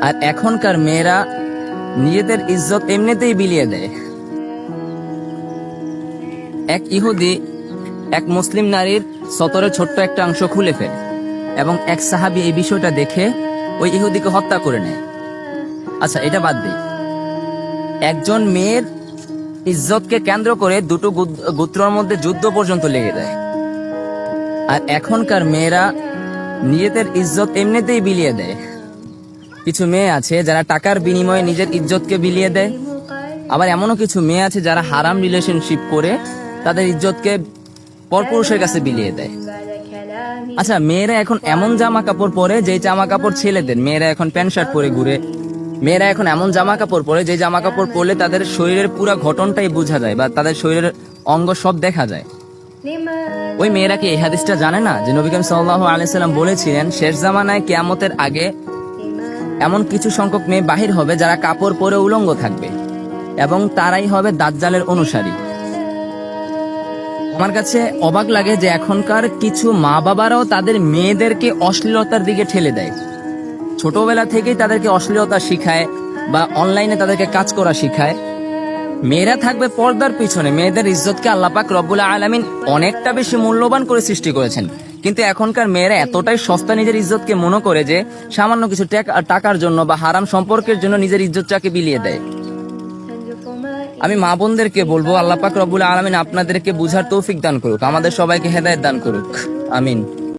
আর এখনকার মেয়েরা নিজেদের ইজ্জত এমনিতেই বিলিয়ে দেয়। এক ইহুদি এক মুসলিম নারীর সতরের ছোট্ট একটা অংশ খুলে ফেলে এবং এক সাহাবী এই বিষয়টা দেখে ওই ইহুদিকে হত্যা করে নেয়। আচ্ছা, এটা বাদ দিই, একজন মেয়ের ইজ্জতকে কেন্দ্র করে দুটো গোত্রের মধ্যে যুদ্ধ পর্যন্ত লেগে যায়। আর এখনকার মেয়েরা নিজেদের ইজ্জত এমনিতেই বিলিয়ে দেয়। কিছু মেয়ে আছে যারা টাকার বিনিময়ে নিজের ইজ্জতকে বিলিয়ে দেয়, আবার এমনও কিছু মেয়ে আছে যারা হারাম রিলেশনশিপ করে তাদের ইজ্জতকে পরপুরুষের কাছে বিলিয়ে দেয়। আচ্ছা, মেয়েরা এখন এমন জামা কাপড় পরে যে জামা কাপড় ছেলেদের, মেয়েরা এখন প্যান্ট শার্ট পরে ঘুরে, মেয়েরা এখন এমন জামা কাপড় পরে যে জামা কাপড় পরলে তাদের শরীরের পুরো গঠনটাই বোঝা যায় বা তাদের শরীরের অঙ্গ সব দেখা যায়। ওই মেয়েরা কি এই হাদিসটা জানে না যে নবী করিম সাল্লাল্লাহু আলাইহি সাল্লাম বলেছিলেন শেষ জামানায় কিয়ামতের আগে এমন কিছু সংখ্যক মেয়ে বাহির হবে যারা কাপড় পরে উলঙ্গ থাকবে এবং তারাই হবে দাজ্জালের অনুসারী। আমার কাছে অবাক লাগে যে এখনকার কিছু মা বাবারাও তাদের মেয়েদেরকে অশ্লীলতার দিকে ঠেলে দেয়। ছোটবেলা থেকেই তাদেরকে অশ্লীলতা শিখায় বা অনলাইনে তাদেরকে কাজ করা শিখায়। মেয়েরা থাকবে পর্দার পিছনে। মেয়েদের ইজ্জতকে আল্লাহ পাক রব্বুল আলামিন অনেকটা বেশি মূল্যবান করে সৃষ্টি করেছেন, কিন্তু এখনকার মেয়েরা এতটাই সস্তা নিজের ইজ্জতকে মনে করে যে সামান্য কিছু টাকার জন্য বা হারাম সম্পর্কের জন্য নিজের ইজ্জতটাকে বিলিয়ে দেয়। আমি মা বোনদেরকে বলবো, আল্লাহ পাক রব্বুল আলামিন আপনাদেরকে বুঝার তৌফিক দান করুক, আমাদের সবাইকে হেদায়েত দান করুক, আমিন।